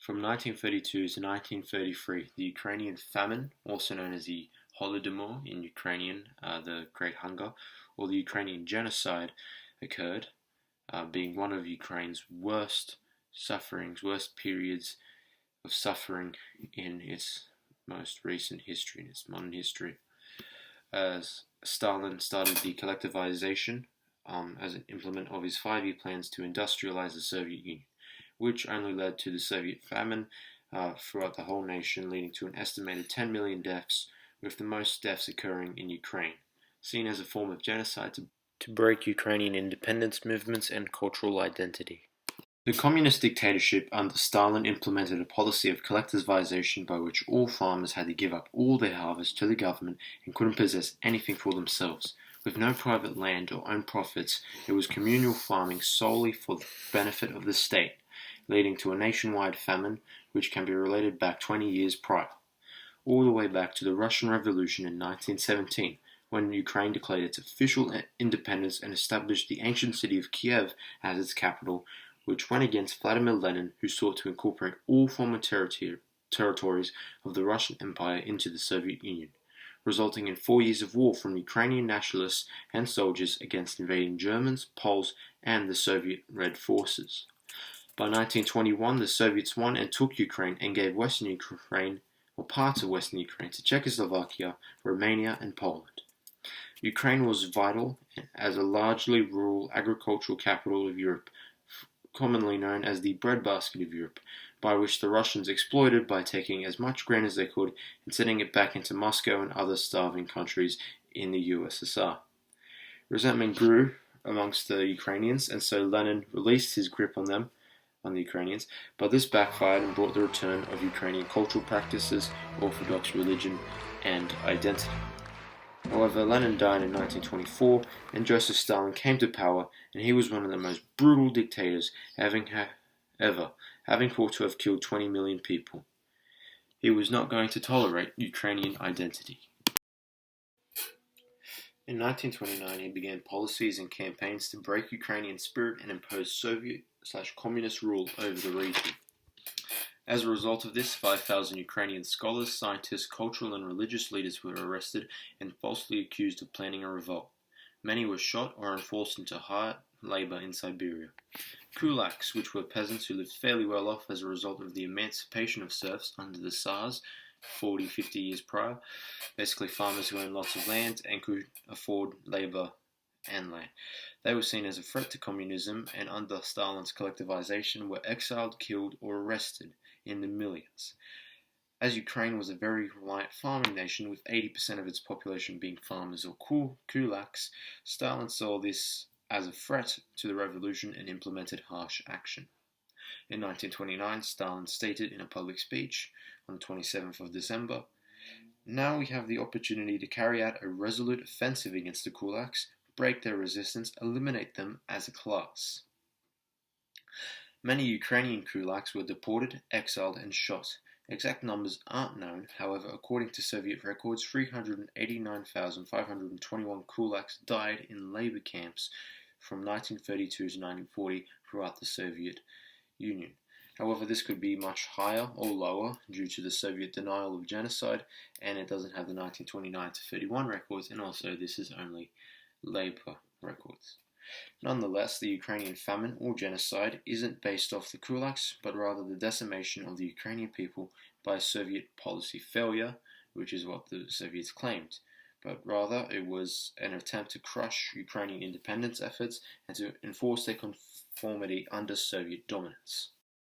From 1932 to 1933, the Ukrainian famine, also known as the Holodomor in Ukrainian, the Great Hunger, or the Ukrainian Genocide, occurred, being one of Ukraine's worst periods of suffering in its most recent history, in its modern history. As Stalin started the collectivization as an implement of his 5-year plans to industrialize the Soviet Union, which only led to the Soviet famine throughout the whole nation, leading to an estimated 10 million deaths, with the most deaths occurring in Ukraine, seen as a form of genocide to break Ukrainian independence movements and cultural identity. The communist dictatorship under Stalin implemented a policy of collectivization by which all farmers had to give up all their harvest to the government and couldn't possess anything for themselves. With no private land or own profits, it was communal farming solely for the benefit of the state, leading to a nationwide famine which can be related back 20 years prior, all the way back to the Russian Revolution in 1917, when Ukraine declared its official independence and established the ancient city of Kiev as its capital, which went against Vladimir Lenin, who sought to incorporate all former territories of the Russian Empire into the Soviet Union, resulting in 4 years of war from Ukrainian nationalists and soldiers against invading Germans, Poles, and the Soviet Red Forces. By 1921, the Soviets won and took Ukraine and gave Western Ukraine, or parts of Western Ukraine, to Czechoslovakia, Romania, and Poland. Ukraine was vital as a largely rural agricultural capital of Europe, commonly known as the breadbasket of Europe, by which the Russians exploited by taking as much grain as they could and sending it back into Moscow and other starving countries in the USSR. Resentment grew amongst the Ukrainians, and so Lenin released his grip on the Ukrainians, but this backfired and brought the return of Ukrainian cultural practices, Orthodox religion, and identity. However, Lenin died in 1924, and Joseph Stalin came to power, and he was one of the most brutal dictators ever, having thought to have killed 20 million people. He was not going to tolerate Ukrainian identity. In 1929, he began policies and campaigns to break Ukrainian spirit and impose Soviet/communist rule over the region. As a result of this, 5,000 Ukrainian scholars, scientists, cultural and religious leaders were arrested and falsely accused of planning a revolt. Many were shot or enforced into hard labor in Siberia. Kulaks, which were peasants who lived fairly well off as a result of the emancipation of serfs under the Tsars 40-50 years prior, basically farmers who owned lots of land and could afford labor and land. They were seen as a threat to communism, and under Stalin's collectivization were exiled, killed, or arrested in the millions. As Ukraine was a very reliant farming nation, with 80% of its population being farmers or kulaks, Stalin saw this as a threat to the revolution and implemented harsh action. In 1929, Stalin stated in a public speech on the 27th of December, "Now we have the opportunity to carry out a resolute offensive against the kulaks, break their resistance, eliminate them as a class." Many Ukrainian kulaks were deported, exiled, and shot. Exact numbers aren't known, however, according to Soviet records, 389,521 kulaks died in labor camps from 1932 to 1940 throughout the Soviet Union. However, this could be much higher or lower due to the Soviet denial of genocide, and it doesn't have the 1929 to 31 records, and also this is only labor records. Nonetheless, the Ukrainian famine or genocide isn't based off the kulaks, but rather the decimation of the Ukrainian people by Soviet policy failure, which is what the Soviets claimed. But rather, it was an attempt to crush Ukrainian independence efforts and to enforce their conformity under Soviet dominance.